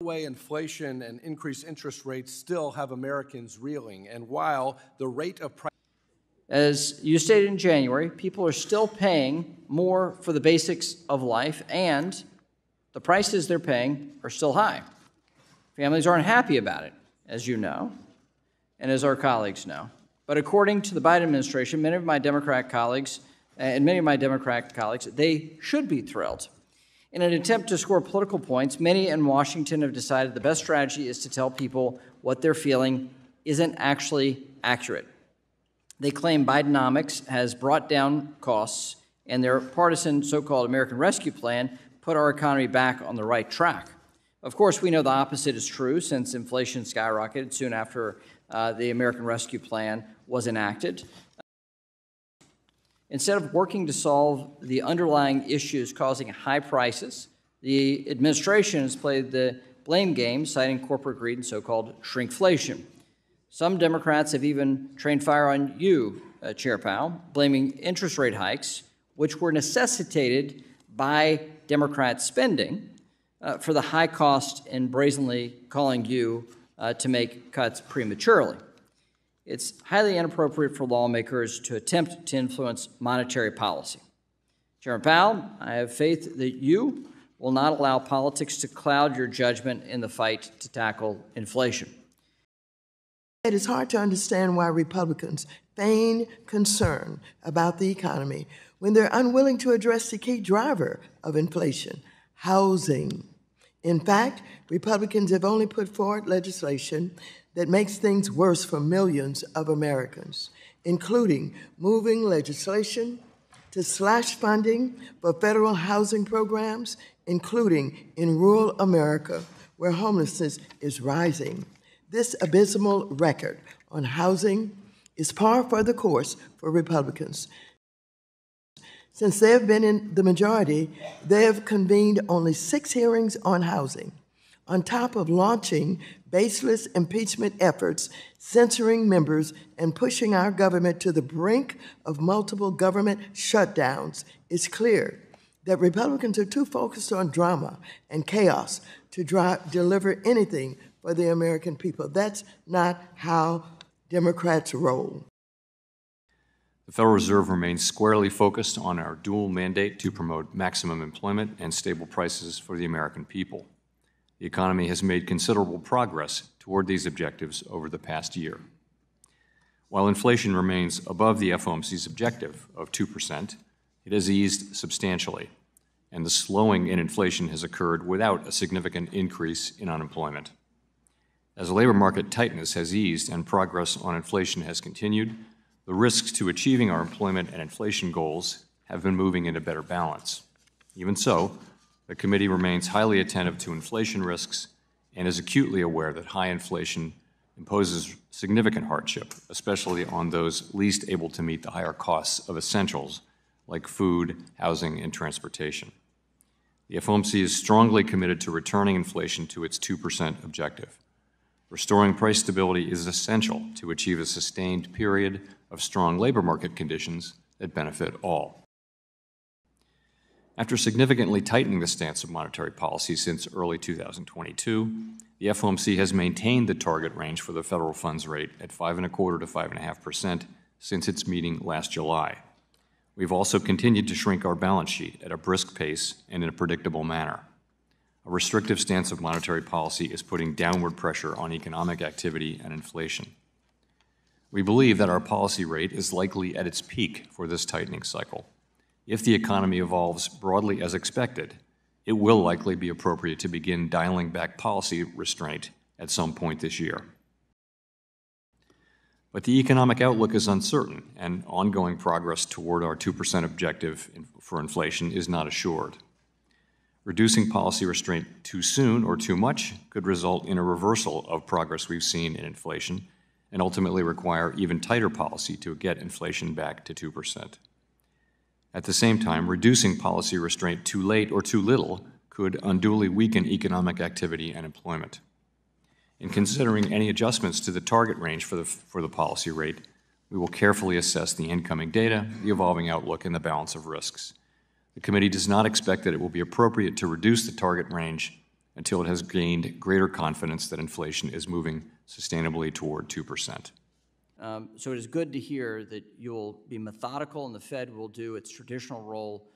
runaway inflation and increased interest rates still have Americans reeling, and while the rate of price... As you stated in January, people are still paying more for the basics of life, and the prices they're paying are still high. Families aren't happy about it, as you know, and as our colleagues know. But according to the Biden administration, many of my Democrat colleagues, they should be thrilled. In an attempt to score political points, many in Washington have decided the best strategy is to tell people what they're feeling isn't actually accurate. They claim Bidenomics has brought down costs, and their partisan so-called American Rescue Plan put our economy back on the right track. Of course, we know the opposite is true, since inflation skyrocketed soon after the American Rescue Plan was enacted. Instead of working to solve the underlying issues causing high prices, the administration has played the blame game, citing corporate greed and so-called shrinkflation. Some Democrats have even trained fire on you, Chair Powell, blaming interest rate hikes, which were necessitated by Democrat spending, for the high cost and brazenly calling you to make cuts prematurely. It's highly inappropriate for lawmakers to attempt to influence monetary policy. Chairman Powell, I have faith that you will not allow politics to cloud your judgment in the fight to tackle inflation. It is hard to understand why Republicans feign concern about the economy when they're unwilling to address the key driver of inflation, housing. In fact, Republicans have only put forward legislation that makes things worse for millions of Americans, including moving legislation to slash funding for federal housing programs, including in rural America, where homelessness is rising. This abysmal record on housing is par for the course for Republicans. Since they have been in the majority, they have convened only 6 hearings on housing, on top of launching baseless impeachment efforts, censoring members, and pushing our government to the brink of multiple government shutdowns. It's clear that Republicans are too focused on drama and chaos to deliver anything for the American people. That's not how Democrats roll. The Federal Reserve remains squarely focused on our dual mandate to promote maximum employment and stable prices for the American people. The economy has made considerable progress toward these objectives over the past year. While inflation remains above the FOMC's objective of 2%, it has eased substantially, and the slowing in inflation has occurred without a significant increase in unemployment. As the labor market tightness has eased and progress on inflation has continued, the risks to achieving our employment and inflation goals have been moving into better balance. Even so, the committee remains highly attentive to inflation risks and is acutely aware that high inflation imposes significant hardship, especially on those least able to meet the higher costs of essentials like food, housing, and transportation. The FOMC is strongly committed to returning inflation to its 2% objective. Restoring price stability is essential to achieve a sustained period of strong labor market conditions that benefit all. After significantly tightening the stance of monetary policy since early 2022, the FOMC has maintained the target range for the federal funds rate at 5.25% to 5.5% since its meeting last July. We've also continued to shrink our balance sheet at a brisk pace and in a predictable manner. A restrictive stance of monetary policy is putting downward pressure on economic activity and inflation. We believe that our policy rate is likely at its peak for this tightening cycle. If the economy evolves broadly as expected, it will likely be appropriate to begin dialing back policy restraint at some point this year. But the economic outlook is uncertain, and ongoing progress toward our 2% objective for inflation is not assured. Reducing policy restraint too soon or too much could result in a reversal of progress we've seen in inflation and ultimately require even tighter policy to get inflation back to 2%. At the same time, reducing policy restraint too late or too little could unduly weaken economic activity and employment. In considering any adjustments to the target range for the policy rate, we will carefully assess the incoming data, the evolving outlook, and the balance of risks. The committee does not expect that it will be appropriate to reduce the target range until it has gained greater confidence that inflation is moving sustainably toward 2%. So it is good to hear that you'll be methodical and the Fed will do its traditional role